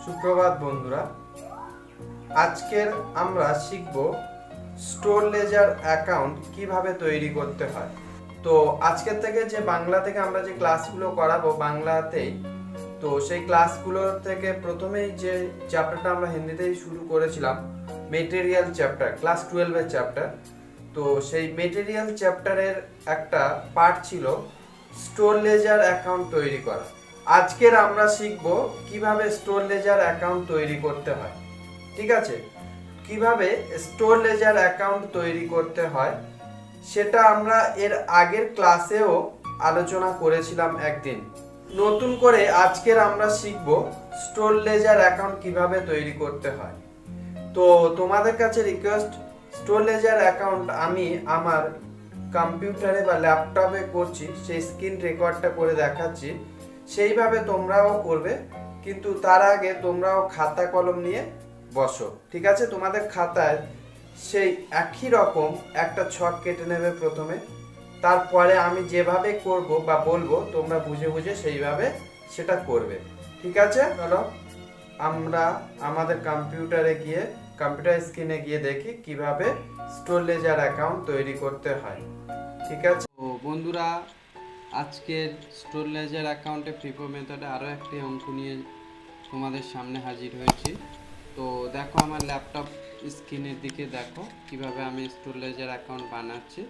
সুপ্রভাত বন্ধুরা, আজকের আমরা শিখব স্টোর লেজার অ্যাকাউন্ট কিভাবে তৈরি করতে হয়। তো আজকের থেকে যে বাংলা থেকে আমরা যে ক্লাসগুলো করাবো বাংলাতেই, তো সেই ক্লাসগুলোর থেকে প্রথমেই যে চ্যাপ্টারটা আমরা হিন্দিতেই শুরু করেছিলাম, মেটেরিয়াল চ্যাপ্টার, ক্লাস 12-এর চ্যাপ্টার। তো সেই মেটেরিয়াল চ্যাপ্টারের একটা পার্ট ছিল স্টোর লেজার অ্যাকাউন্ট তৈরি করা। আজকের আমরা শিখব কিভাবে স্টোর লেজার অ্যাকাউন্ট তৈরি করতে হয়। ঠিক আছে, কিভাবে স্টোর লেজার অ্যাকাউন্ট তৈরি করতে হয় সেটা আমরা এর আগের ক্লাসেও আলোচনা করেছিলাম একদিন। নতুন করে আজকের আমরা শিখব স্টোর লেজার অ্যাকাউন্ট কিভাবে তৈরি করতে হয়। তো তোমাদের কাছে রিকোয়েস্ট, স্টোর লেজার অ্যাকাউন্ট আমি আমার কম্পিউটারে বা ল্যাপটপে করছি, সেই স্ক্রিন রেকর্ডটা করে দেখাচ্ছি, সেইভাবে তোমরাও করবে। কিন্তু তার আগে তোমরাও খাতা কলম নিয়ে বসো। ঠিক আছে, তোমাদের খাতায় সেই একই রকম একটা ছক কেটে নেবে প্রথমে, তারপরে আমি যেভাবে করব বা বলবো তোমরা বুঝে বুঝে সেইভাবে সেটা করবে। ঠিক আছে, চলো আমরা আমাদের কম্পিউটারে গিয়ে, কম্পিউটার স্ক্রিনে গিয়ে দেখি কিভাবে স্টোর লেজার অ্যাকাউন্ট তৈরি করতে হয়। ঠিক আছে, তো বন্ধুরা, আজকের স্টোর লেজার অ্যাকাউন্টে ফ্রিপো মেথডে আরও একটি অঙ্ক নিয়ে তোমাদের সামনে হাজির হয়েছি। তো দেখো আমার ল্যাপটপ স্ক্রিনের দিকে দেখো কিভাবে আমি স্টোর লেজার অ্যাকাউন্ট বানাচ্ছি।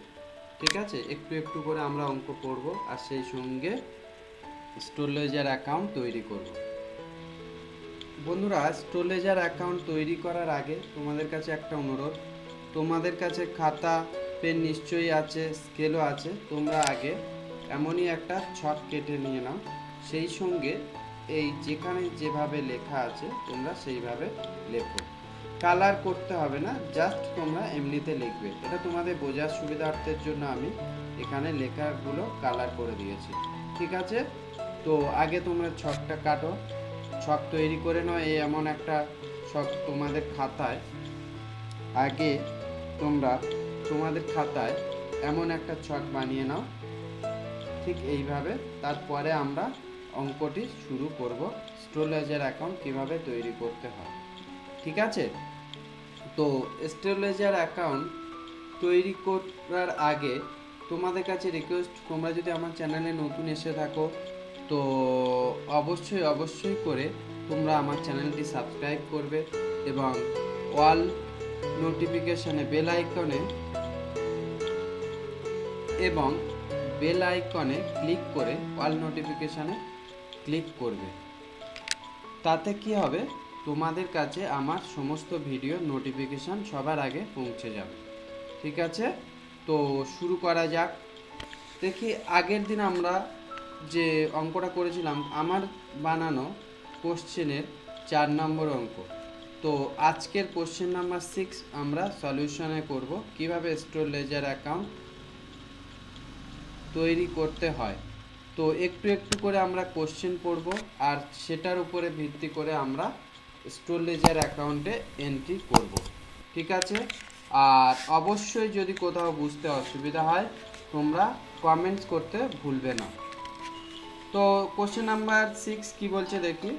ঠিক আছে, একটু একটু করে আমরা অঙ্ক করব আর সেই সঙ্গে স্টোর লেজার অ্যাকাউন্ট তৈরি করব। বন্ধুরা, স্টোর লেজার অ্যাকাউন্ট তৈরি করার আগে তোমাদের কাছে একটা অনুরোধ, তোমাদের কাছে খাতা পেন নিশ্চয়ই আছে, স্কেলও আছে। তোমরা আগে এমনই একটা ছক কেটে নিয়ে নাও, সেই সঙ্গে এই যেখানে যেভাবে লেখা আছে তোমরা সেইভাবে লেখো। কালার করতে হবে না, জাস্ট তোমরা এমনিতে লিখবে। এটা তোমাদের বোঝার সুবিধার্থের জন্য আমি এখানে লেখাগুলো কালার করে দিয়েছি। ঠিক আছে, তো আগে তোমরা ছকটা কাটো, ছক তৈরি করে নাও। এই এমন একটা ছক তোমাদের খাতায়, আগে তোমরা তোমাদের খাতায় এমন একটা ছক বানিয়ে নাও, ঠিক এইভাবে। তারপরে আমরা অঙ্কটি শুরু করব, স্টোর লেজার অ্যাকাউন্ট কিভাবে তৈরি করতে হয়। ঠিক আছে, তো স্টোর লেজার অ্যাকাউন্ট তৈরি করার আগে তোমাদের কাছে রিকোয়েস্ট, তোমরা যদি আমার চ্যানেলে নতুন এসে থাকো তো অবশ্যই করে তোমরা আমার চ্যানেলটি সাবস্ক্রাইব করবে এবং অল নোটিফিকেশনে বেল আইকনে ক্লিক করে অল নোটিফিকেশনে ক্লিক করবে। তাতে কি হবে, তোমাদের কাছে আমার সমস্ত ভিডিও নোটিফিকেশান সবার আগে পৌঁছে যাবে। ঠিক আছে, তো শুরু করা যাক। দেখি আগের দিন আমরা যে অঙ্কটা করেছিলাম, আমার বানানো কোশ্চেনের 4 নম্বর অঙ্ক। তো আজকের কোশ্চেন নাম্বার 6 আমরা সলিউশনে করব কিভাবে স্টোর লেজার অ্যাকাউন্ট তৈরি করতে হয়। তো একটু একটু করে আমরা কোশ্চেন পড়ব আর সেটার উপরে ভিত্তি করে আমরা স্টোর লেজার অ্যাকাউন্টে এন্ট্রি করব। ঠিক আছে, আর অবশ্যই যদি কোথাও বুঝতে অসুবিধা হয় তোমরা কমেন্টস করতে ভুলবে না। তো কোশ্চেন নাম্বার 6 কি বলছে দেখি।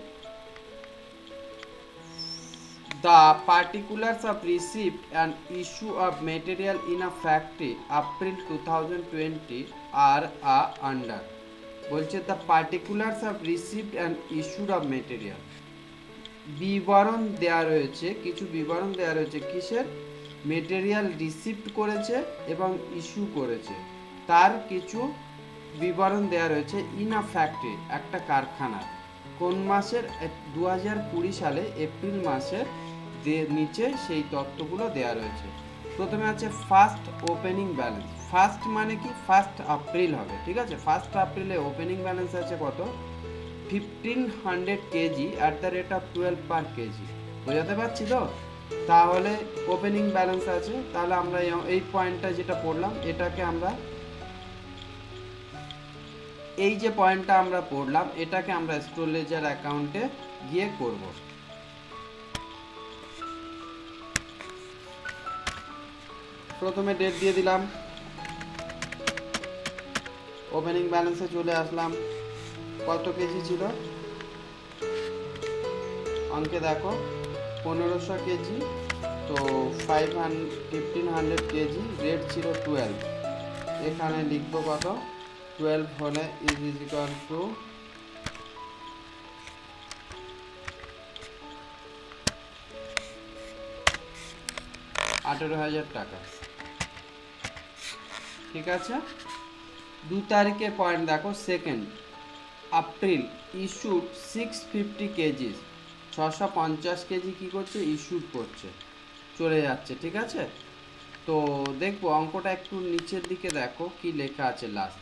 The particulars of receipt and issue of material in a factory April 2020 are under. বলছে the particulars of receipt and issue of material, বিবরণ দেয়া রয়েছে, কিছু বিবরণ দেয়া রয়েছে কিসের, মেটেরিয়াল রিসিপ্ট করেছে এবং ইস্যু করেছে, তার কিছু বিবরণ দেয়া রয়েছে ইন আ ফ্যাক্টরি, একটা কারখানার। কোন মাসের, 2020 সালে এপ্রিল মাসের নিচে সেই তথ্যগুলো দেয়া রয়েছে। প্রথমে আছে ফার্স্ট ওপেনিং ব্যালেন্স। ফার্স্ট মানে কি, 1 এপ্রিল হবে। ঠিক আছে, 1 এপ্রিলে ওপেনিং ব্যালেন্স আছে কত, 1500 KG at the rate of 12 per KG. বোঝাতে পারছি তো? তাহলে ওপেনিং ব্যালেন্স আছে, তাহলে আমরা এই পয়েন্টটা যেটা পড়লাম এটাকে আমরা, এই যে পয়েন্টটা আমরা পড়লাম এটাকে আমরা স্টোর লেজার অ্যাকাউন্টে গিয়ে করব। প্রথমে ডেট দিয়ে দিলাম, ওপেনিং ব্যালেন্সে চলে আসলাম, কত কেজি ছিল, অঙ্কে দেখো 1500 কেজি, তো 1500 কেজি, রেট ছিল 12। এখানে লিখবো কত, 12 হলে ইজ ইকুয়াল টু 18,000 টাকা। ঠিক আছে, 2 তারিখে পয়েন্ট দেখো, 2 এপ্রিল ইস্যুড 650 কেজি, 650 কেজি কী করছে, ইস্যুড করছে, চলে যাচ্ছে। ঠিক আছে, তো দেখবো অঙ্কটা একটু নিচের দিকে দেখো কি লেখা আছে last.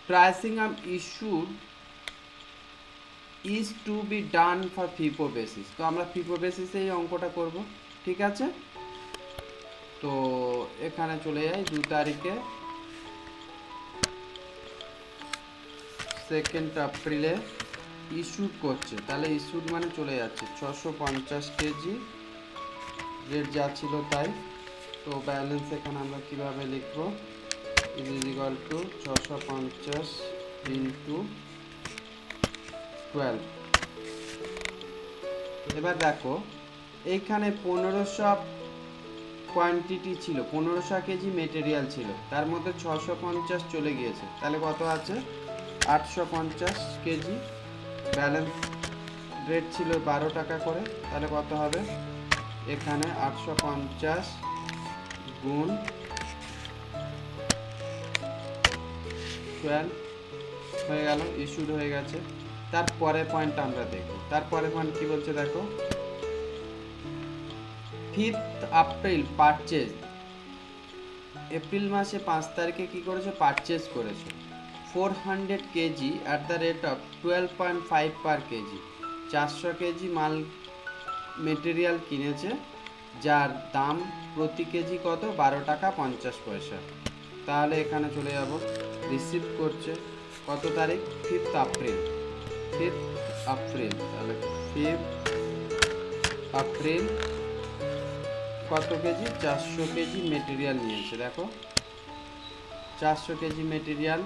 Pricing of issued is to be done for FIFO basis, তো আমরা ফিফো বেসিসে এই অঙ্কটা করব। ঠিক আছে, তো এখানে চলে যাই 2 তারিখে, 2 এপ্রিলে ইস্যুড করছে, তাহলে ইস্যুড মানে চলে যাচ্ছে 650 কেজি, রেট যা ছিল তাই। তো ব্যালেন্স এখানে আমরা কিভাবে লিখবো, ইজ ইকুয়াল টু 650 ইন্টু 12। এবার দেখো এইখানে 1500 কোয়ান্টিটি ছিল, 1500 কেজি মেটেরিয়াল ছিল, তার মধ্যে 650 চলে গিয়েছে, তাহলে কত আছে, 850 কেজি। ব্যালেন্স রেট ছিল 12 টাকা করে, তাহলে কত হবে, এখানে 850 গুণ 12 হয়ে গেল, ইস্যুড হয়ে গেছে। তারপরে পয়েন্ট আমরা দেখব, তারপরে পয়েন্ট কি বলছে দেখো, 5 এপ্রিল পারচেজ, এপ্রিল মাসে 5 তারিখে কি করেছে, পারচেজ করেছে 400 KG at the rate of 12.5 per KG, 400 KG মাল মেটেরিয়াল কিনেছে, যার দাম প্রতি কেজি কত, 12 টাকা 50 পয়সা। তাহলে এখানে চলে যাব, রিসিভ করছে কত তারিখ, 5 এপ্রিল, 5 এপ্রিল, তাহলে 5 এপ্রিল কত কেজি, 400 কেজি মেটেরিয়াল নিয়েছে। দেখো 400 কেজি মেটেরিয়াল,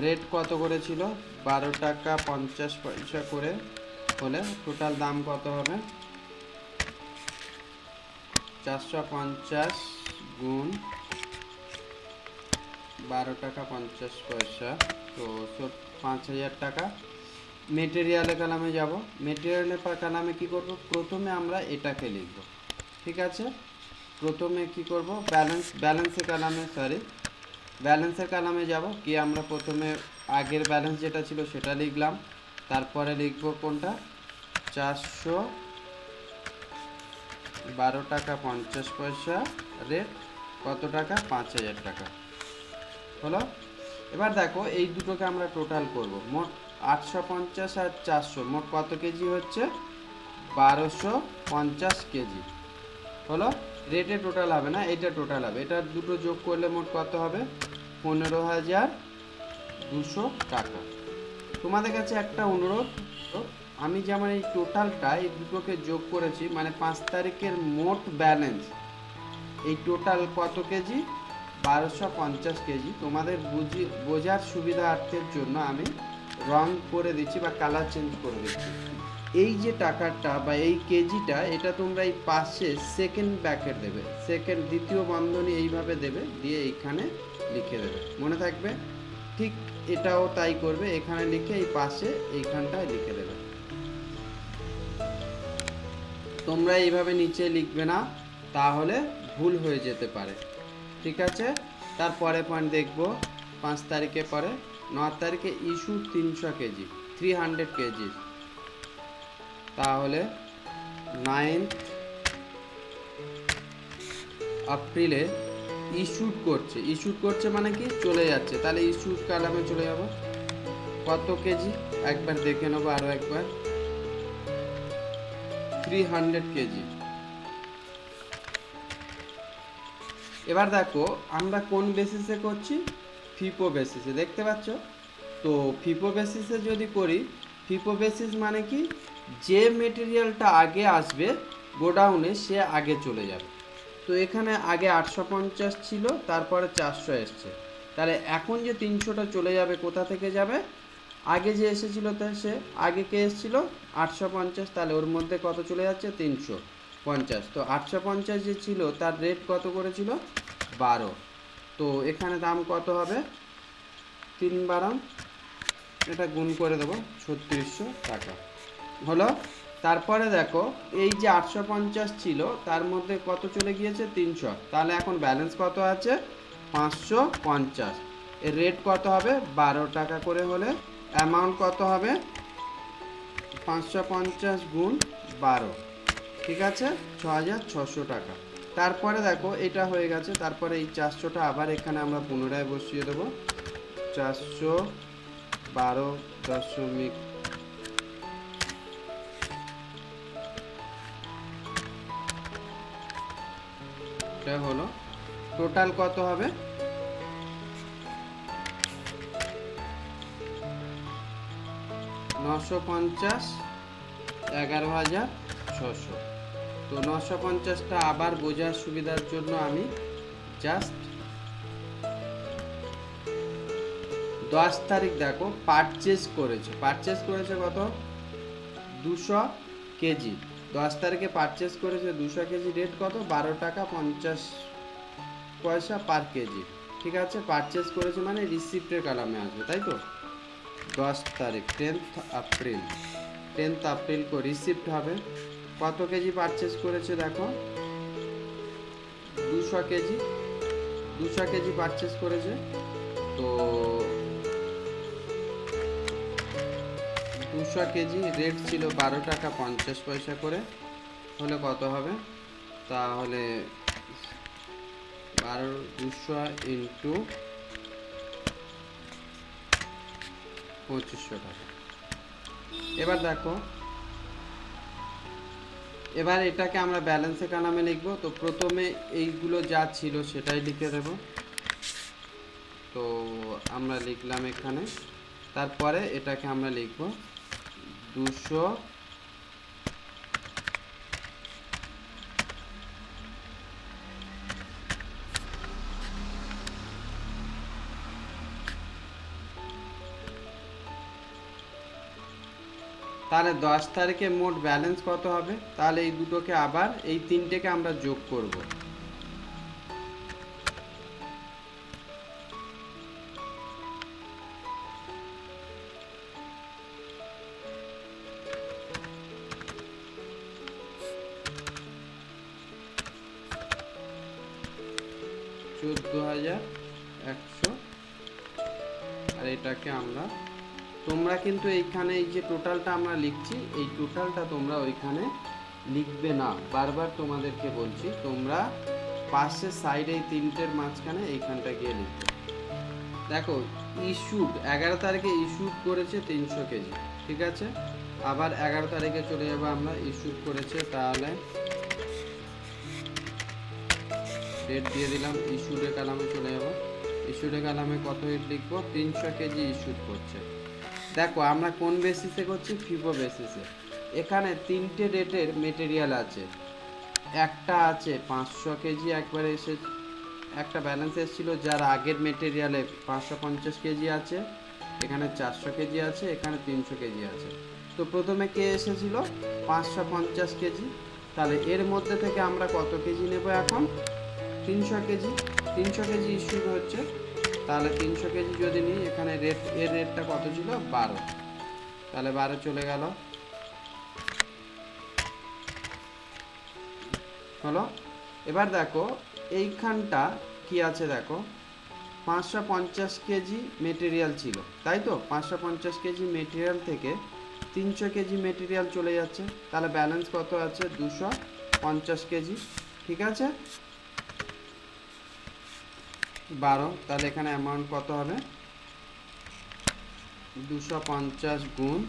রেট কত করেছিল, 12 টাকা 50 পয়সা করে, হলে টোটাল দাম কত হবে, 450 গুণ 12 টাকা 50 পয়সা, তো 5000 টাকা। মেটেরিয়ালের কালামে যাব, মেটেরিয়ালের কালামে কি করব, প্রথমে আমরা এটাকে লিখব। ঠিক আছে, প্রথমে কি করব, ব্যালেন্সের কালামে যাব, কি আমরা প্রথমে আগের ব্যালেন্স যেটা ছিল সেটা লিখলাম, তারপরে লিখব কোনটা, 412 টাকা 50 পয়সা, রেট কত টাকা, 5000 টাকা হলো। এবার দেখো এই দুটোকে আমরা টোটাল করব, মোট 850 আর 400 মোট কত কেজি হচ্ছে, 1250 কেজি হলো। রেটে টোটাল হবে না, এটা টোটাল হবে, এটা দুটো যোগ করলে মোট কত হবে, 15,200 টাকা। তোমাদের কাছে একটা অনুরোধ, আমি যেমন এই টোটালটা এই দুটোকে যোগ করেছি, মানে 5 তারিখের মোট ব্যালেন্স, এই টোটাল কত কেজি, 1250 কেজি। তোমাদের বোঝার সুবিধার্থের জন্য আমি রং করে দিচ্ছি বা কালার চেঞ্জ করে দিচ্ছি। এই যে টাকাটা বা এই কেজিটা, এটা তোমরা এই পাশে সেকেন্ড ব্র্যাকেট দেবে, সেকেন্ড দ্বিতীয় বন্ধনী এইভাবে দেবে, দিয়ে এইখানে লিখে দেবে, মনে থাকবে। ঠিক এটাও তাই করবে, এখানে লিখে এই পাশে এইখানটায় লিখে দেবে। তোমরা এইভাবে নিচে লিখবে না, তাহলে ভুল হয়ে যেতে পারে। ঠিক আছে, তারপরে পয়েন্ট দেখব 5 তারিখে পরে, 9 তারিখে ইস্যু 300 কেজি, 300 কেজি, তাহলে 9 এপ্রিলে ইস্যুড করছে মানে কি, চলে যাচ্ছে, তাহলে ইস্যুড কালামে চলে যাব, কত কেজি একবার দেখে নেবো, আরো একবার, 300 কেজি। এবার দেখো আমরা কোন বেসিসে করছি, ফিফো বেসিসে, দেখতে পাচ্ছ। তো ফিফো বেসিসে যদি করি, ফিফো বেসিস মানে কি, যে মেটেরিয়ালটা আগে আসবে গোডাউনে সে আগে চলে যাবে। তো এখানে আগে 850 ছিল, তারপরে 400 এসছে, তাহলে এখন যে 300টা চলে যাবে কোথা থেকে যাবে, আগে যে এসেছিল তা সে আগে কে এসেছিল 850, তাহলে ওর মধ্যে কত চলে যাচ্ছে 350। তো 850 যে ছিল তার রেট কত করেছিল 12, তো এখানে দাম কত হবে 3 × এটা গুণ করে দেবো 3600 টাকা হলো। তারপরে দেখো এই যে 850 ছিল তার মধ্যে কত চলে গিয়েছে 300, তাহলে এখন ব্যালেন্স কত আছে 550। এর রেট কত হবে 12 টাকা করে হলে অ্যামাউন্ট কত হবে 550 গুণ 12, ঠিক আছে 6600 টাকা। তারপরে দেখো এটা হয়ে গেছে, তারপরে এই 400টা আবার এখানে আমরা পুনরায় বসিয়ে দেবো 412 হলো। টোটাল কত হবে 950 11,600। তো 950টা আবার বোঝার সুবিধার জন্য আমি জাস্ট 10 তারিখ দেখো পারচেজ করেছে কত 200 কেজি, 10 তারিখে পারচেজ করেছে 200 কেজি, রেট কত 12 টাকা 50 পয়সা পার কেজি, ঠিক আছে। পারচেজ করেছে মানে রিসিপ্টের কলামে আসবে, তাই তো। 10 তারিখ 10th এপ্রিল को রিসিপ্ট হবে। কত কেজি পারচেজ করেছে দেখো 200 কেজি পারচেজ করেছে। তো 200 কেজি রেট ছিল 12 টাকা 50 পয়সা করে, হলে কত হবে তাহলে 200 ইন্টু 2500 টাকা। এবার দেখো এবার এটাকে আমরা ব্যালেন্সের কলামে লিখবো। তো প্রথমে এইগুলো যা ছিল সেটাই লিখে দেব, তো আমরা লিখলাম এখানে। তারপরে এটাকে আমরা লিখব 200 তাহলে 10 তারিখে মোট ব্যালেন্স কত হবে, তাহলে এই দুটোকে আবার এই তিনটেকে আমরা যোগ করব। $14,100 আর এটাকে আমরা, তোমরা কিন্তু এইখানে এই যে টোটালটা আমরা লিখছি এই টোটালটা তোমরা ওইখানে লিখবে না, বারবার তোমাদেরকে বলছি, তোমরা পাশে সাইডে এই তিনটের মাঝখানে এইখানটা গিয়ে লিখবে। দেখো ইস্যুড 11 তারিখে ইস্যুড করেছে 300 কেজি, ঠিক আছে। আবার 11 তারিখে চলে যাবো আমরা, ইস্যুড করেছে, তাহলে ডেট দিয়ে দিলাম, ইস্যুডের কলামে চলে যাবো। ইস্যুডের কলামে কত লিখবো 300 কেজি ইস্যুড করছে। দেখো আমরা কোন বেসিসে করছি ফিফো বেসিসে। এখানে তিনটে রেটের মেটেরিয়াল আছে, একটা আছে 500 কেজি একবারে এসে একটা ব্যালেন্স এসেছিলো, যার আগের মেটেরিয়ালে 550 কেজি আছে, এখানে 400 কেজি আছে, এখানে 300 কেজি আছে। তো প্রথমে কে এসেছিল 550 কেজি, তাহলে এর মধ্যে থেকে আমরা কত কেজি নেব এখন 300 কেজি। 300 কেজি ইস্যু হচ্ছে, তাহলে 300 কেজি যদি নিই, এখানে এর রেটটা কত ছিল 12, তাহলে 12 চলে গেল, হলো। এবার দেখো এইখানটা কি আছে, দেখো 550 কেজি মেটেরিয়াল ছিল, তাই তো। 550 কেজি মেটেরিয়াল থেকে 300 কেজি মেটেরিয়াল চলে যাচ্ছে, তাহলে ব্যালেন্স কত আছে 250 কেজি, ঠিক আছে 12, তাহলে এখানে অ্যামাউন্ট কত হবে 250 গুণ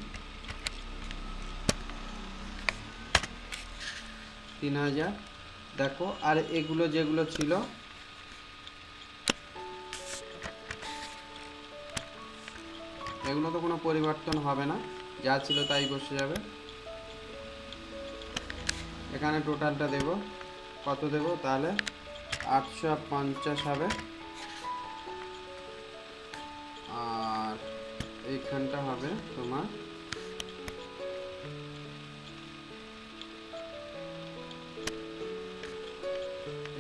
3000। দেখো আর এগুলো যেগুলো ছিল এগুলো তো কোনো পরিবর্তন হবে না, যা ছিল তাই বসে যাবে। এখানে টোটালটা দেব, কত দেব তাহলে 850 হবে, আর এইখানটা হবে তোমার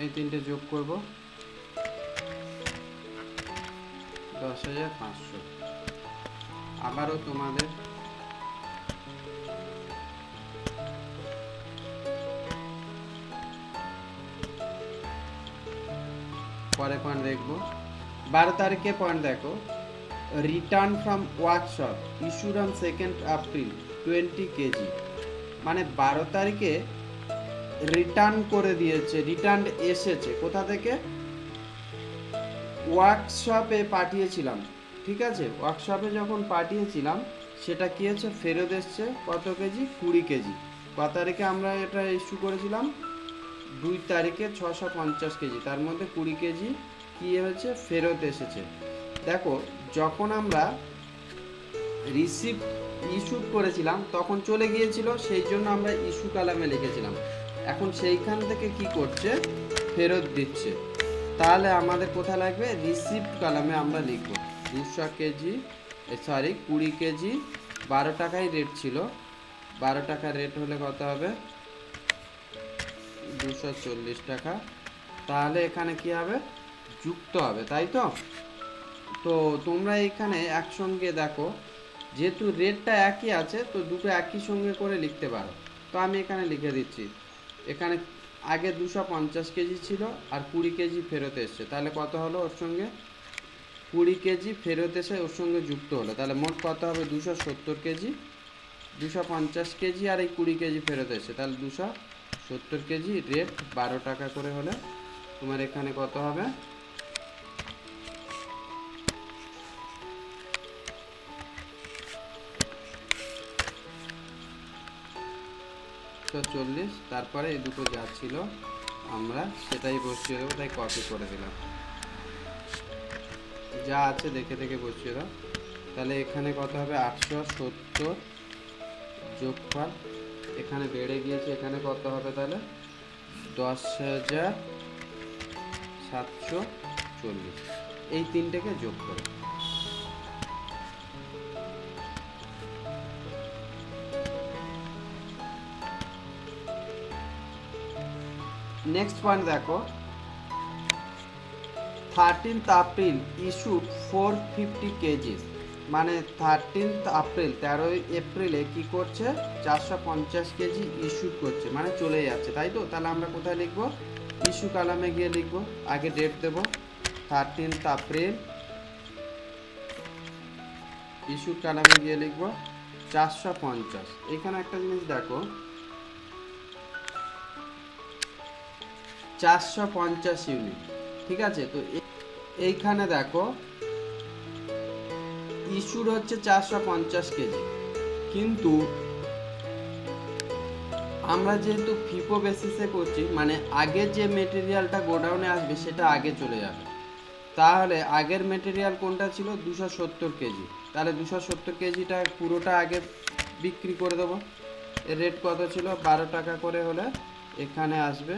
এই তিনটে যোগ করব 10,500। আবারও তোমাদের পরে পয়েন্ট দেখবো। 12 তারিখে পয়েন্ট দেখো, return from workshop issued on 2nd April 20 KG. মানে 12 তারিখে রিটার্ন করে দিয়েছে, রিটার্ন এসেছে কোথা থেকে, ওয়ার্কশপে পাঠিয়েছিলাম, ঠিক আছে। ওয়ার্কশপে যখন পাঠিয়েছিলাম সেটা কি হচ্ছে, ফেরত এসছে কত কেজি, 20 কেজি। কত তারিখে আমরা এটা ইস্যু করেছিলাম, 2 তারিখে 650 কেজি, তার মধ্যে 20 কেজি কি হয়েছে, ফেরত এসেছে। দেখো যখন আমরা রিসিপ্ট ইস্যু করেছিলাম তখন চলে গিয়েছিল, সেই জন্য আমরা ইস্যু কালামে লিখেছিলাম। এখন সেইখান থেকে কি করছে, ফেরত দিচ্ছে। তাহলে আমাদের কোথায় লাগবে, রিসিপ্ট কালামে আমরা লিখব 200 কেজি, 20 কেজি, 12 টাকাই রেট ছিল। 12 টাকা রেট হলে কত হবে, 240 টাকা। তাহলে এখানে কি হবে, যুক্ত হবে, তাই তো। তো তোমরা এখানে একসঙ্গে দেখো, যেহেতু রেটটা একই আছে তো দুটো একই সঙ্গে করে লিখতে পারো। তো আমি এখানে লিখে দিচ্ছি, এখানে আগে 250 কেজি ছিল আর 20 কেজি ফেরত এসছে, তাহলে কত হলো, ওর সঙ্গে 20 কেজি ফেরত এসে ওর সঙ্গে যুক্ত হলো, তাহলে মোট কত হবে, 270 কেজি। 250 কেজি আর এই 20 কেজি ফেরত এসছে, তাহলে 270 কেজি, রেট 12 টাকা করে হলে তোমার এখানে কত হবে, 140। তারপরে এই দুটো যা ছিল আমরা সেটাই বসিয়ে দেবো, তাই কপি করে দিলাম, যা আছে দেখে দেখে বসিয়ে দাও। তাহলে এখানে কত হবে, 870 যোগফল, এখানে বেড়ে গিয়েছে, এখানে কত হবে তাহলে 10,740। এই তিনটেকে যোগ করে নেক্সট পয়েন্ট দেখো, 13th এপ্রিল ইস্যুড 450 কেজি। মানে 13th এপ্রিল, 13 এপ্রিলে কি করছে, 450 কেজি ইস্যু করছে, মানে চলে যাচ্ছে, তাই তো। তাহলে আমরা কোথায় লিখবো, ইস্যু কালামে গিয়ে লিখবো, আগে ডেট দেব 13th এপ্রিল, ইস্যু কালামে গিয়ে লিখবো 450। এখানে একটা জিনিস দেখো, 450 ইউনিট, ঠিক আছে। তো এইখানে দেখো ইস্যুর হচ্ছে 450 কেজি, কিন্তু আমরা যেহেতু ফিফো বেসিসে করছি, মানে আগে যে মেটেরিয়ালটা গোডাউনে আসবে সেটা আগে চলে যাবে। তাহলে আগের মেটেরিয়াল কোনটা ছিল, 270 কেজি, তাহলে 270 কেজিটা পুরোটা আগে বিক্রি করে দেবো। এর রেট কত ছিল, 12 টাকা করে হলে এখানে আসবে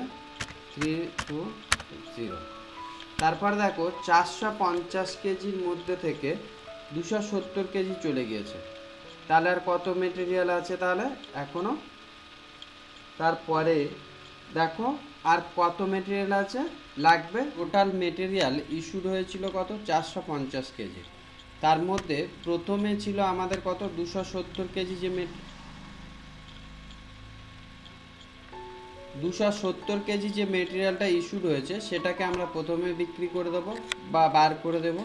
320। তারপর দেখো 450 কেজির মধ্যে থেকে 270 কেজি চলে গিয়েছে, তাহলে আর কত মেটেরিয়াল আছে, তাহলে এখনো তারপরে দেখো আর কত মেটেরিয়াল আছে লাগবে। টোটাল মেটেরিয়াল ইস্যুড হয়েছিল কত, 450 কেজি। তার মধ্যে প্রথমে ছিল আমাদের কত, 270 কেজি, যে 270 কেজি যে মেটেরিয়ালটা ইস্যুড হয়েছে সেটাকে আমরা প্রথমে বিক্রি করে দেবো বা বার করে দেব।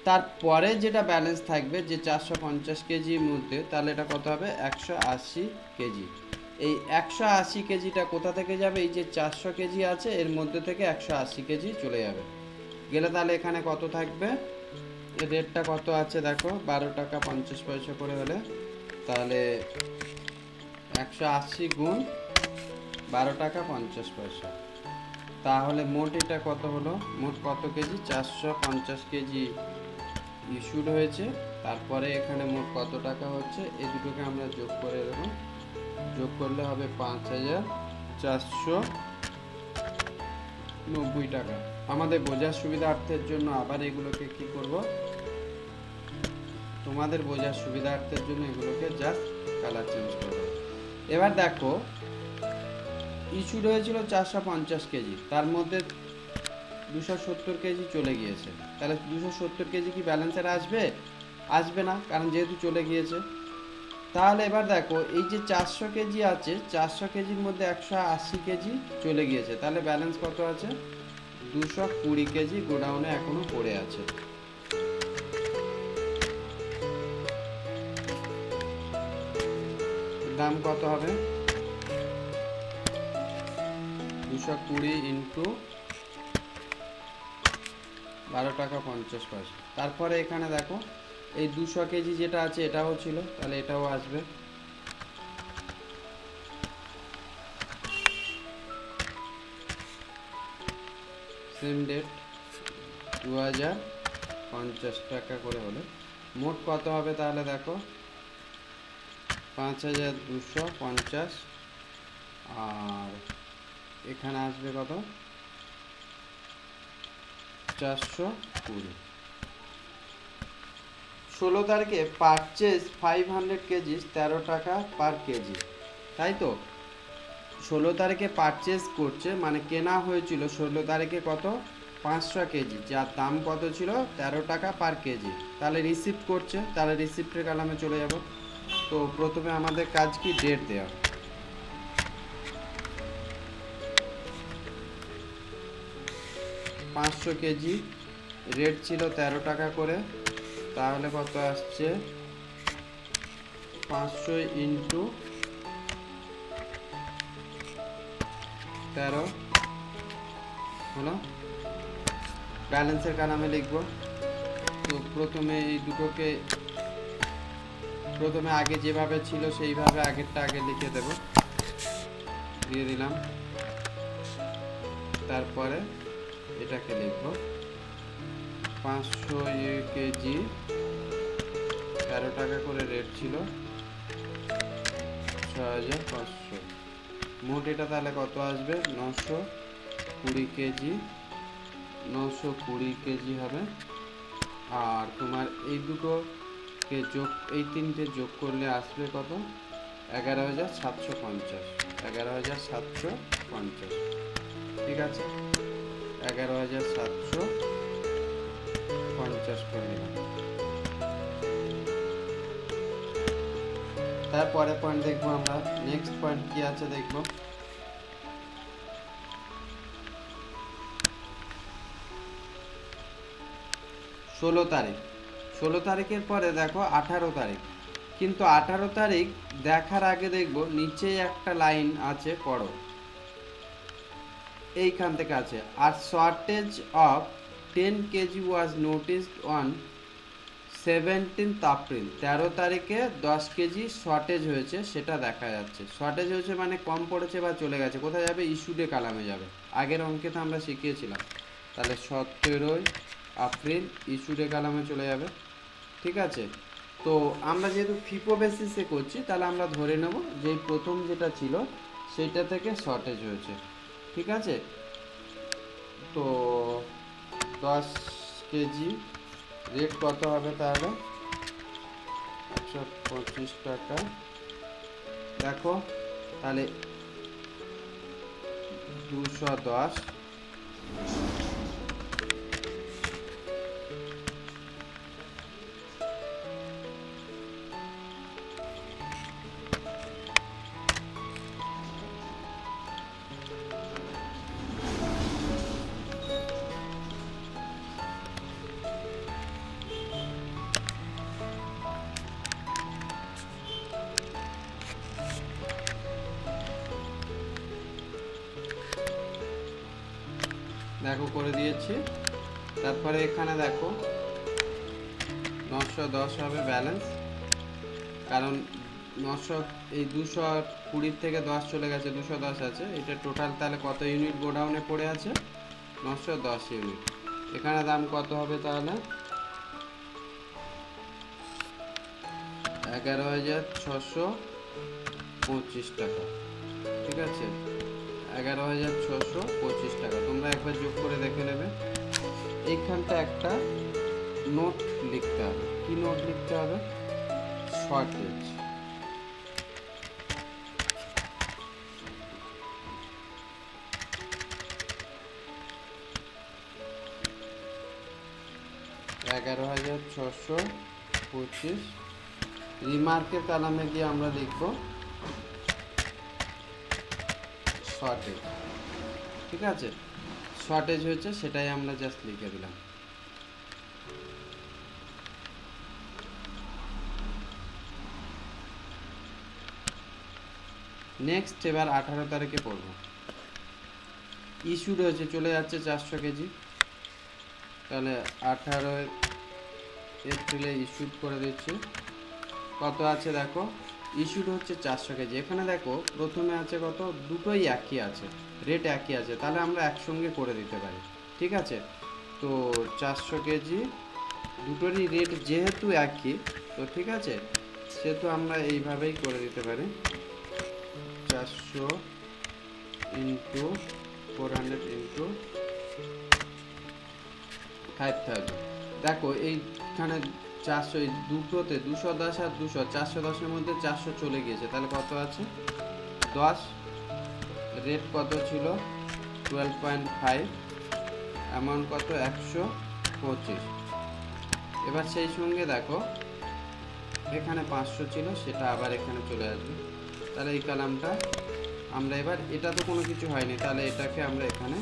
তারপরে যেটা ব্যালেন্স থাকবে যে 450 কেজির মধ্যে, তাহলে এটা কত হবে, 180 কেজি। এই 180 কেজিটা কোথা থেকে যাবে, এই যে 400 কেজি আছে এর মধ্যে থেকে 180 কেজি চলে যাবে, গেলে তাহলে এখানে কত থাকবে, এর রেটটা কত আছে দেখো, 12 টাকা 50 পয়সা করে হলে, তাহলে 180 গুণ 12 টাকা 50 পয়সা, তাহলে মোট এটা কত হলো, মোট কত কেজি, 450 কেজি ইস্যুড হয়েছে। তারপরে এখানে মোট কত টাকা হচ্ছে, এই দুটোকে আমরা যোগ করে দেবো, যোগ করলে হবে 5,490 টাকা। আমাদের বোঝার সুবিধার্থের জন্য আবার এগুলোকে কি করব, তোমাদের বোঝার সুবিধার্থের জন্য এগুলোকে জাস্ট কালার চেঞ্জ করে দেবো। এবার দেখো ইস্যুড হয়েছিল 450 কেজি, তার মধ্যে 270 কেজি চলে গিয়েছে। তাহলে 270 কেজি কি ব্যালেন্সের আসবে? আসবে না, কারণ যেহেতু চলে গিয়েছে। তাহলে এবার দেখো এই যে 400 কেজি আছে, 400 কেজির মধ্যে 180 কেজি চলে গিয়েছে, তাহলে ব্যালেন্স কত আছে? 220 কেজি গোডাউনে এখনো পড়ে আছে। দাম কত হবে? 220 ইন্টু 12 টাকা 50 পয়সা। তারপরে এখানে দেখো এই 200 কেজি যেটা আছে এটাও ছিল, তাহলে এটাও আসবে। সেম ডেট 2050 টাকা করে হলে মোট কত হবে? তাহলে দেখো 5250, আর এখানে আসবে কত? 420। 16 তারিখে পারচেজ 500 কেজি 13 টাকা পার কেজি, তাই তো? 16 তারিখে পারচেজ করছে, মানে কেনা হয়েছিল 16 তারিখে কত? 500 কেজি, যার দাম কত ছিল? 13 টাকা পার কেজি। তাহলে রিসিভ করছে, তাহলে রিসিপ্টের কলামে চলে যাব। তো প্রথমে আমাদের কাজ কি? ডেট দেওয়া। পাঁচশো কেজি রেট ছিল 13 টাকা করে, তাহলে কত আসছে? 500 ইন্টু 13 হলো। ব্যালেন্সের কালামে লিখব। তো প্রথমে এই দুটোকে প্রথমে আগে যেভাবে ছিল সেইভাবে আগেরটা আগে লিখে দেব, দিয়ে দিলাম। তারপরে এটাকে লিখব 500 কেজি 13 টাকা করে রেট ছিল, 6500। মোট এটা তাহলে কত আসবে? 920 কেজি, 920 কেজি হবে। আর তোমার এই দুটোকে যোগ, এই তিনটে যোগ করলে আসবে কত? 11,750। 11,750, ঠিক আছে? 11,750 করে নিলাম। তারপরে পয়েন্ট দেখবো আমরা। নেক্সট পয়েন্ট কি আছে দেখবো। 16 তারিখ। 16 তারিখের পরে দেখো 18 তারিখ। কিন্তু 18 তারিখ দেখার আগে দেখবো নিচেই একটা লাইন আছে, পড়ো। এইখান থেকে আছে, আর shortage of 10 KG was noticed on 17th April. 13 তারিখে 10 কেজি শর্টেজ হয়েছে, সেটা দেখা যাচ্ছে। শর্টেজ হয়েছে মানে কম পড়েছে বা চলে গেছে। কোথায় যাবে? ইস্যুডে কালামে যাবে। আগের অঙ্কে তো আমরা শিখিয়েছিলাম। তাহলে 17 এপ্রিল ইস্যুডে কালামে চলে যাবে, ঠিক আছে? তো আমরা যেহেতু ফিফো বেসিসে করছি, তাহলে আমরা ধরে নেব যে প্রথম যেটা ছিল সেটা থেকে শর্টেজ হয়েছে, ঠিক আছে? তো 10 কেজি রেট কত হবে তাহলে? 125 টাকা। দেখো তাহলে 210, দেখো করে দিয়েছি। তারপরে এখানে দেখো 910 হবে ব্যালেন্স, কারণ 900 এই 220 থেকে 10 চলে গেছে, 210 আছে। এটা টোটাল তাহলে কত ইউনিট গোডাউনে পড়ে আছে? 910 ইউনিট। এখানে দাম কত হবে তাহলে? 11,625 টাকা, ঠিক আছে? 11,625 টাকা। তোমরা একবার যোগ করে দেখে নেবে। এইখানটা একটা নোট লিখতে হবে। কি নোট লিখতে হবে? শর্টেজ। $11,625। রিমার্কের কলামে গিয়ে আমরা লিখব শর্টেজ। ঠিক আছে, শর্টেজ হয়েছে সেটাই আমরা জাস্ট লিখে দিলাম। নেক্সট এবার 18 তারিখে পড়ব। ইস্যুড হয়েছে, চলে যাচ্ছে 400 কেজি। তাহলে 18 এপ্রিলে ইস্যুড করে দিচ্ছি। কত আছে দেখো, ইস্যুড হচ্ছে 400 কেজি। এখানে দেখো প্রথমে আছে কত, দুটোই একই আছে, রেট একই আছে, তাহলে আমরা একসঙ্গে করে দিতে পারি। ঠিক আছে, তো 400 কেজি দুটোরই রেট যেহেতু একই, তো ঠিক আছে, সেহেতু আমরা এইভাবেই করে দিতে পারি। 400 ইন্টু 400 ইন্টু 5000। দেখো এইখানে 400, দুটোতে 210 আর 200, 410-এর মধ্যে 400 চলে গিয়েছে, তাহলে কত আছে 10। রেট কত ছিল 12.5, অ্যামাউন্ট কত 125। এবার সেই সঙ্গে দেখো এখানে 500 ছিল, সেটা আবার এখানে চলে আসবে। তাহলে এই কলামটা আমরা এবার, এটা তো কোনো কিছু হয়নি, তাহলে এটাকে আমরা এখানে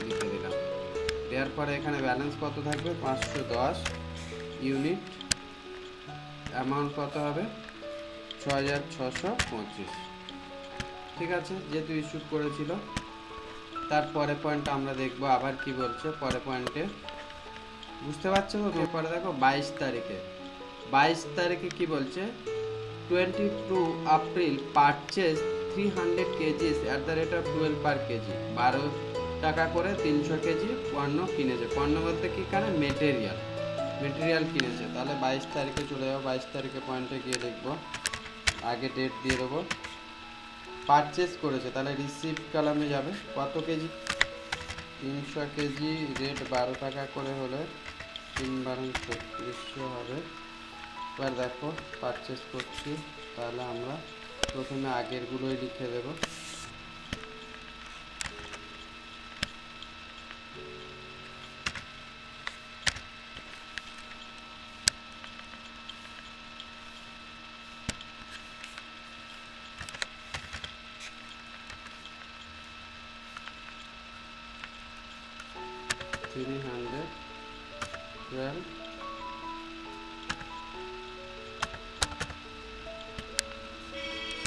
লিখে দিলাম। দেওয়ার পরে এখানে ব্যালেন্স কত থাকবে 510 ইউনিট, অ্যামাউন্ট কত হবে 6625। ঠিক আছে, যেহেতু ইস্যুড করেছিল। তারপরে পয়েন্ট আমরা দেখবো আবার কি বলছে পরে পয়েন্টে, বুঝতে পারছো তো? এরপরে দেখো 22 তারিখে কি বলছে, 22 April purchase 300 KGs at the rate of 12 per KG. 12 টাকা করে 300 কেজি পণ্য কিনেছে। পণ্য বলতে কি কারণে, মেটেরিয়াল কিনেছে। তাহলে 22 তারিখে চলে যাবো। 22 তারিখে পয়েন্টে গিয়ে দেখবো, আগে ডেট দিয়ে দেবো। পারচেস করেছে, তাহলে রিসিভ কলামে যাবে। কত কেজি, 300 কেজি, রেট 12 টাকা করে হলে 3/3600 হবে। এবার দেখো পারচেস করছি, তাহলে আমরা প্রথমে আগেরগুলোই লিখে দেব।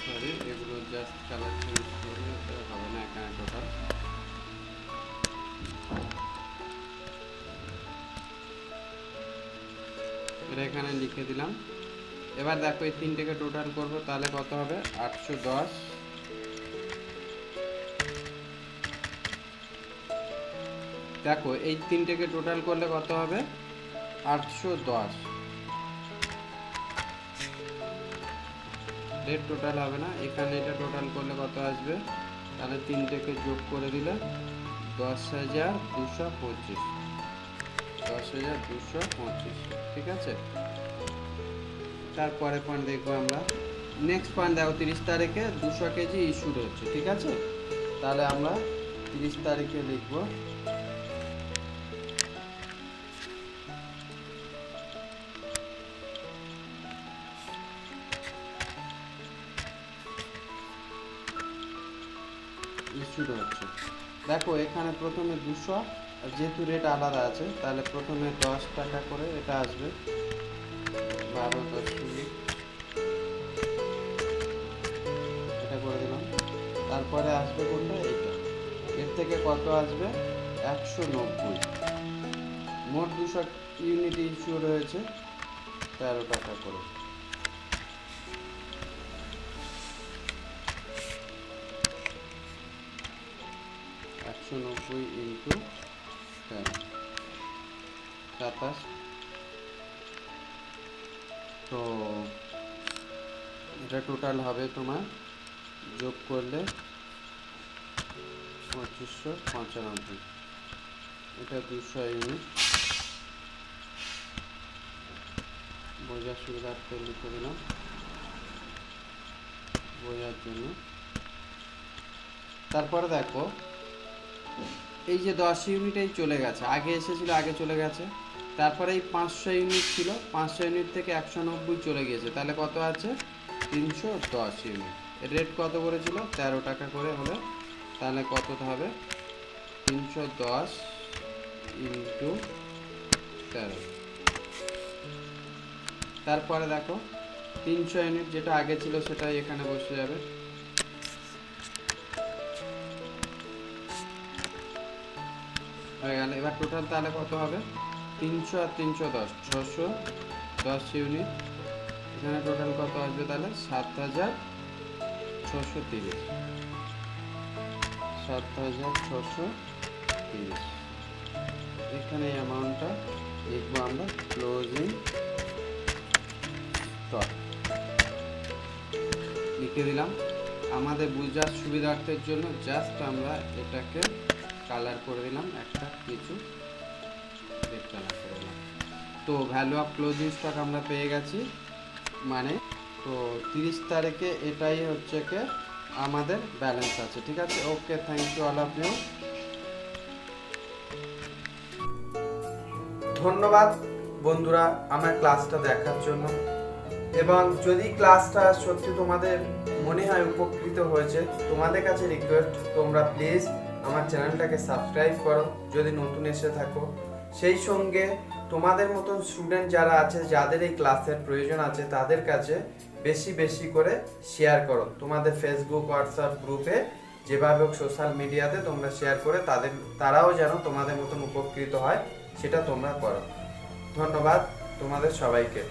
সরি, এগুলো জাস্ট কালার চেঞ্জ করলে হবে না, এখানে টোটাল। এটা এখানে লিখে দিলাম। এবার দেখো এই তিনটেকে টোটাল করব, তাহলে কত হবে 810। দেখো এই তিনটেকে টোটাল করলে কত হবে 810। রেট টোটাল হবে না, এখানে এটা টোটাল করলে কত আসবে, তাহলে তিনটেকে যোগ করে দিলে 10,225। 10,225। ঠিক আছে, তারপরে পয়েন্ট দেখবো আমরা। নেক্সট পয়েন্ট দেখো 30 তারিখে 200 কেজি ইস্যুড হচ্ছে। ঠিক আছে, তাহলে আমরা 30 তারিখে লিখবো ইস্যুড হচ্ছে। দেখো এখানে প্রথমে 200, যেহেতু রেট আলাদা আছে, তাহলে প্রথমে 10 টাকা করে এটা আসবে, 12.10 এটা করে দিলাম। তারপরে আসবে কোনটা, এইটা। এর থেকে কত আসবে 190। মোট 200 ইউনিট ইস্যু রয়েছে 13 টাকা করে। $190 ইন্টু 13, 27। তো এটা টোটাল হবে তোমার, যোগ করলে 2595। এটা 200 ইউনিট। বোঝার সুবিধার্থে লিখে দিলাম বোঝার জন্য। তারপরে দেখো এই যে 10 ইউনিটেই চলে গেছে, আগে এসেছিল আগে চলে গেছে। তারপরে এই 500 ইউনিট ছিল, 500 ইউনিট থেকে 190 চলে গিয়েছে, তাহলে কত আছে 310 ইউনিট। এর রেট কত করেছিল 13 টাকা করে হলে, তাহলে কত হবে 310 ইন্টু 13। তারপরে দেখো 300 ইউনিট যেটা আগে ছিল সেটাই এখানে বসে যাবে। হয়ে গেল। এবার টোটাল তাহলে কত হবে 300 আর 310 610 ইউনিট। এখানে টোটাল কত আসবে তাহলে 7630, 7630। এখানে এই অ্যামাউন্টটা লিখবো আমরা ক্লোজিং স্টক, লিখে দিলাম। আমাদের বোঝার সুবিধার্থের জন্য জাস্ট আমরা এটাকে কালার করে দিলাম, একটা কিছু রেড কালার করে দিলাম। তো ভ্যালু অফ ক্লোজিং স্টক আমরা পেয়ে গেছি, মানে তো 30 তারিখে এটাই হচ্ছে কি আমাদের ব্যালেন্স আছে। ঠিক আছে, okay, thank you all of you. ধন্যবাদ বন্ধুরা আমার ক্লাসটা দেখার জন্য, এবং যদি ক্লাসটা সত্যি তোমাদের মনে হয় উপকৃত হয়েছে, তোমাদের কাছে রিকোয়েস্ট তোমরা প্লিজ আমার চ্যানেলটাকে সাবস্ক্রাইব করো যদি নতুন এসে থাকো। সেই সঙ্গে তোমাদের মতন স্টুডেন্ট যারা আছে, যাদের এই ক্লাসের প্রয়োজন আছে, তাদের কাছে বেশি বেশি করে শেয়ার করো। তোমাদের ফেসবুক হোয়াটসঅ্যাপ গ্রুপে যেভাবে হোক সোশ্যাল মিডিয়াতে তোমরা শেয়ার করে তারাও যেন তোমাদের মতন উপকৃত হয় সেটা তোমরা করো। ধন্যবাদ তোমাদের সবাইকে।